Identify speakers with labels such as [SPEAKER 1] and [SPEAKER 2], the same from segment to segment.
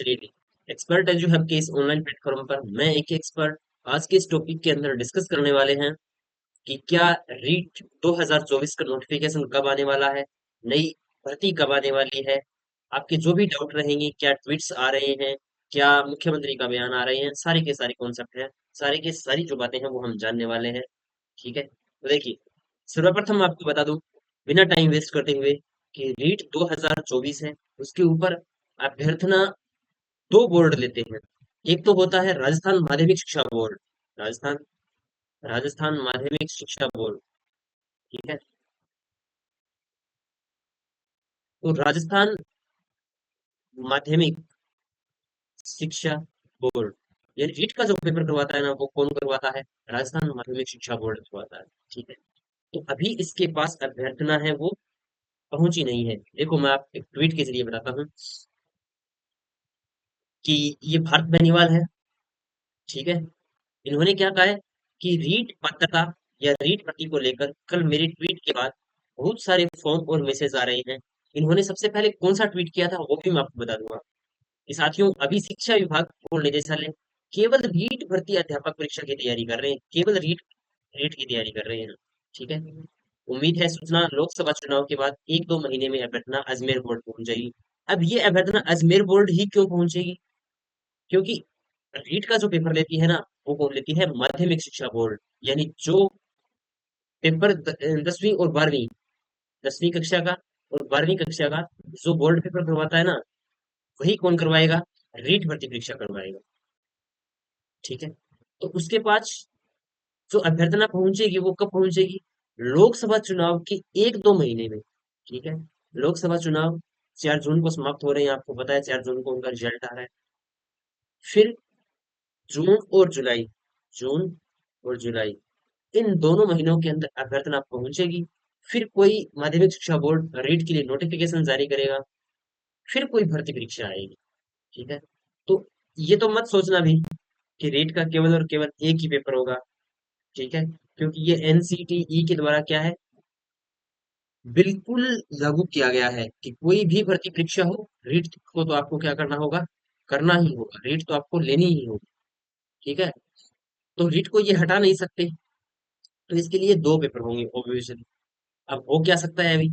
[SPEAKER 1] चलिए, expert as you have के इस ऑनलाइन प्लेटफॉर्म पर मैं एक एक्सपर्ट आज के इस टॉपिक के अंदर डिस्कस करने वाले हैं कि क्या रीट 2024 का नोटिफिकेशन कब आने वाला है, नई भर्ती कब आने वाली है, आपके जो भी डाउट रहेंगे, क्या ट्वीट्स आ रहे हैं, क्या मुख्यमंत्री का बयान आ रहे हैं, सारे के सारे कॉन्सेप्ट हैं, सारी की सारी जो बातें हैं वो हम जानने वाले हैं। ठीक है, तो देखिए, सर्वप्रथम आपको बता दूं बिना टाइम वेस्ट करते हुए कि रीट 2024 है, उसके ऊपर अभ्यर्थना दो बोर्ड लेते हैं। एक तो होता है राजस्थान माध्यमिक शिक्षा बोर्ड, राजस्थान राजस्थान माध्यमिक शिक्षा बोर्ड। ठीक है, तो राजस्थान माध्यमिक शिक्षा बोर्ड, ये रीट का जो पेपर करवाता है ना, वो कौन करवाता है? राजस्थान माध्यमिक शिक्षा बोर्ड करवाता है। ठीक है, तो अभी इसके पास अभ्यर्थना है वो पहुंची नहीं है। देखो, मैं आप एक ट्वीट के जरिए बताता हूँ कि ये भारत बेनीवाल है। ठीक है, इन्होंने क्या कहा है कि रीट पात्रता या रीट भर्ती को लेकर कल मेरे ट्वीट के बाद बहुत सारे फोन और मैसेज आ रहे हैं। इन्होंने सबसे पहले कौन सा ट्वीट किया था वो भी मैं आपको बता दूंगा कि साथियों, अभी शिक्षा विभाग और निदेशालय केवल रीट भर्ती अध्यापक परीक्षा की तैयारी कर रहे हैं, केवल रीट रीट की तैयारी कर रहे हैं। ठीक है, उम्मीद है सूचना लोकसभा चुनाव के बाद एक दो महीने में अभ्यर्थना अजमेर बोर्ड पहुंच जाएगी। अब ये अभ्यर्थना अजमेर बोर्ड ही क्यों पहुंचेगी? क्योंकि रीट का जो पेपर लेती है ना, वो कौन लेती है? माध्यमिक शिक्षा बोर्ड। यानी जो पेपर 10वीं और 12वीं, 10वीं कक्षा का और 12वीं कक्षा का जो बोर्ड पेपर करवाता है ना, वही कौन करवाएगा? रीट भर्ती परीक्षा करवाएगा। ठीक है, तो उसके पास जो अभ्यर्थना पहुंचेगी वो कब पहुंचेगी? लोकसभा चुनाव के एक दो महीने में। ठीक है, लोकसभा चुनाव 4 जून को समाप्त हो रहे हैं, आपको पता है 4 जून को उनका रिजल्ट आ रहा है। फिर जून और जुलाई, जून और जुलाई, इन दोनों महीनों के अंदर अभ्यर्थना पहुंचेगी। फिर कोई माध्यमिक शिक्षा बोर्ड रीट के लिए नोटिफिकेशन जारी करेगा, फिर कोई भर्ती परीक्षा आएगी। ठीक है, तो ये तो मत सोचना भी कि रीट का केवल और केवल एक ही पेपर होगा। ठीक है, क्योंकि ये एनसीटीई के द्वारा क्या है, बिल्कुल लागू किया गया है कि कोई भी भर्ती परीक्षा हो, रीट को तो आपको क्या करना होगा? करना ही होगा, रीट तो आपको लेनी ही होगी। ठीक है, तो रीट को ये हटा नहीं सकते, तो इसके लिए दो पेपर होंगे ऑब्वियसली। अब हो क्या सकता है अभी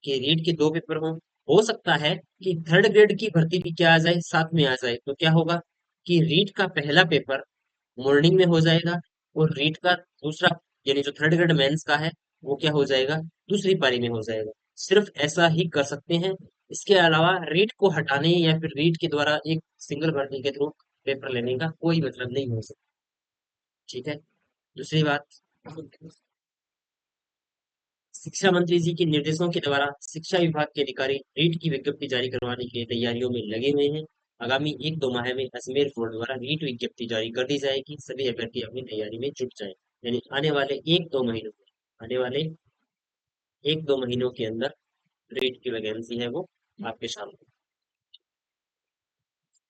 [SPEAKER 1] कि रीट के दो पेपर हों? हो सकता है कि थर्ड ग्रेड की भर्ती भी क्या आ जाए, साथ में आ जाए। तो क्या होगा कि रीट का पहला पेपर मॉर्निंग में हो जाएगा और रीट का दूसरा, यानी जो थर्ड ग्रेड मेंस का है, वो क्या हो जाएगा? दूसरी पारी में हो जाएगा। सिर्फ ऐसा ही कर सकते हैं। इसके अलावा रीट को हटाने या फिर रीट के द्वारा एक सिंगल भर्ती के थ्रू पेपर लेने का कोई मतलब नहीं हो सकता। ठीक है, दूसरी बात, शिक्षा मंत्री जी के निर्देशों के द्वारा शिक्षा विभाग के अधिकारी रीट की विज्ञप्ति जारी करवाने के लिए तैयारियों में लगे हुए हैं। आगामी एक दो माह में अजमेर बोर्ड द्वारा रीट विज्ञप्ति जारी कर दी जाएगी, सभी अभ्यर्थी अपनी तैयारी में जुट जाएं। यानी आने वाले एक दो महीनों में, आने वाले एक दो महीनों के अंदर रीट की वैकेंसी है वो आपके सामने।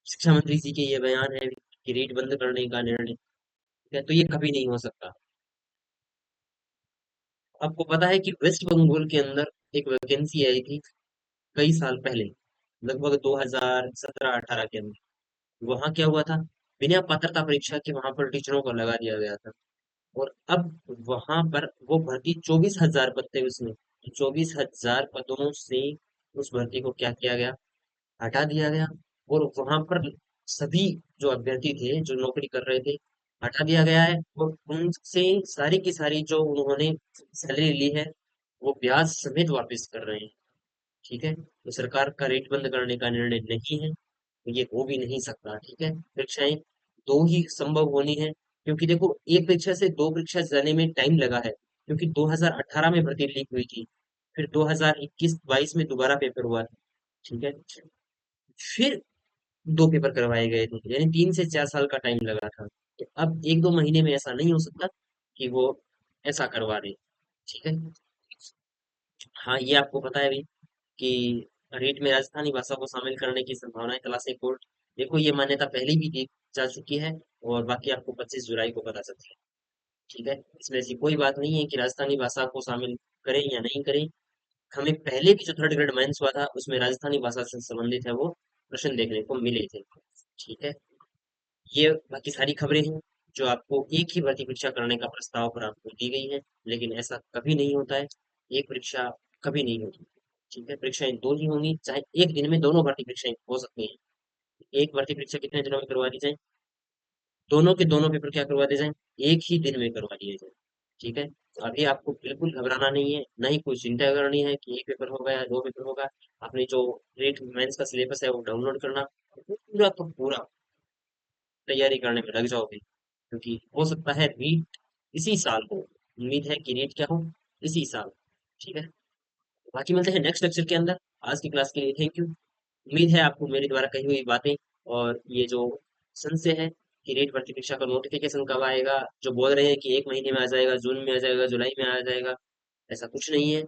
[SPEAKER 1] शिक्षा मंत्री जी के ये बयान है कि रीट बंद करने का निर्णय, ठीक है, तो ये कभी नहीं हो सकता। आपको पता है कि वेस्ट बंगाल के अंदर एक वैकेंसी आई थी कई साल पहले, लगभग 2017-18 के अंदर। वहां क्या हुआ था, बिना पात्रता परीक्षा के वहां पर टीचरों को लगा दिया गया था। और अब वहां पर वो भर्ती 24,000 पद थे उसमें, 24,000 पदों से उस भर्ती को क्या किया गया? हटा दिया गया। और वहां पर सभी जो अभ्यर्थी थे जो नौकरी कर रहे थे, हटा दिया गया है। और उनसे सारी की सारी जो उन्होंने सैलरी ली है, वो ब्याज समेत वापस कर रहे हैं। ठीक है, तो सरकार का रेट बंद करने का निर्णय नहीं है, तो ये हो भी नहीं सकता। ठीक है, परीक्षाएं दो ही संभव होनी है, क्योंकि देखो एक परीक्षा से दो परीक्षा जाने में टाइम लगा है, क्योंकि 2018 में भर्ती लीक हुई थी, फिर 2021-22 में दोबारा पेपर हुआ था। ठीक है, फिर दो पेपर करवाए गए थे, यानी 3 से 4 साल का टाइम लगा था। तो अब एक दो महीने में ऐसा नहीं हो सकता कि वो ऐसा करवा दे। ठीक है, हाँ, ये आपको पता है भी कि रीट में राजस्थानी भाषा को शामिल करने की संभावनाएं तलाशी कोर्ट। देखो, ये मान्यता पहले भी दी जा चुकी है और बाकी आपको 25 जुलाई को पता चलता है। ठीक है, इसमें ऐसी कोई बात नहीं है कि राजस्थानी भाषा को शामिल करें या नहीं करें। हमें पहले भी जो थर्ड ग्रेड मेंस हुआ था उसमें राजस्थानी भाषा से संबंधित है वो प्रश्न देखने को मिले थे। ठीक है, ये बाकी सारी खबरें हैं जो आपको एक ही भर्ती परीक्षा करने का प्रस्ताव पर आपको दी गई है, लेकिन ऐसा कभी नहीं होता है। एक परीक्षा कभी नहीं होगी। ठीक है, परीक्षाएं दो ही होंगी, चाहे एक दिन में दोनों भर्ती परीक्षाएं हो सकती हैं। एक भर्ती परीक्षा कितने दिनों में करवा दी जाए? दोनों के दोनों पेपर क्या करवा दिए जाए? एक ही दिन में करवा दिए जाए। ठीक है, अभी आपको बिल्कुल घबराना नहीं है, ना ही कोई चिंता करनी है कि एक पेपर होगा या दो पेपर होगा। आपने जो नीट मेंस का सिलेबस है वो डाउनलोड करना, पूरा तो पूरा तैयारी करने में लग जाओगे, क्योंकि हो सकता है नीट इसी साल हो। उम्मीद है कि नीट क्या हो, इसी साल। ठीक है, बाकी मिलते हैं नेक्स्ट लेक्चर के अंदर। आज की क्लास के लिए थैंक यू। उम्मीद है आपको मेरे द्वारा कही हुई बातें और ये जो संशय है कि नीट भर्ती परीक्षा का नोटिफिकेशन कब आएगा, जो बोल रहे हैं कि एक महीने में आ जाएगा, जून में आ जाएगा, जुलाई में आ जाएगा, ऐसा कुछ नहीं है।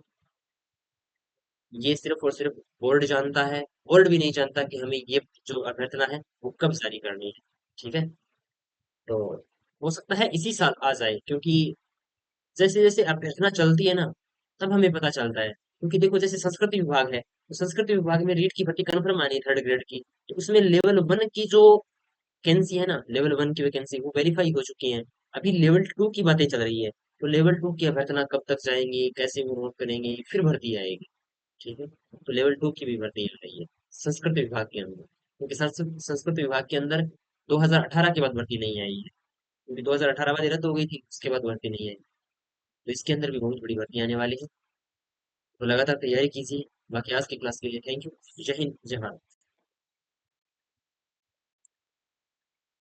[SPEAKER 1] ये सिर्फ और सिर्फ बोर्ड जानता है। बोर्ड भी नहीं जानता कि हमें ये जो अभ्यर्थना है वो कब जारी करनी है। ठीक है, तो हो सकता है इसी साल आ जाए, क्योंकि जैसे जैसे अभ्यर्थना चलती है ना, तब हमें पता चलता है। क्योंकि देखो, जैसे संस्कृति विभाग है, तो संस्कृति विभाग में रीट की भर्ती कन्फर्म आनी है थर्ड ग्रेड की, तो उसमें लेवल वन की जो वैकेंसी है ना, लेवल वन की वैकेंसी वो वेरीफाई हो चुकी है। अभी लेवल टू की बातें चल रही है, तो लेवल टू की अभ्यर्थना कब तक जाएंगी, कैसे वो नोट करेंगे, फिर भर्ती आएगी। ठीक है, तो लेवल टू की भी भर्ती आ रही है संस्कृत विभाग के अंदर, क्योंकि संस्कृत संस्कृत विभाग के अंदर 2018 के बाद भर्ती नहीं आई है, क्योंकि 2018 वाली रद्द हो गई थी, उसके बाद भर्ती नहीं आई। तो इसके अंदर भी बहुत बड़ी भर्ती आने वाली है। तो लगातार तैयारी कीजिए। बाकी आज की क्लास के लिए थैंक यू। जय हिंद, जय भारत।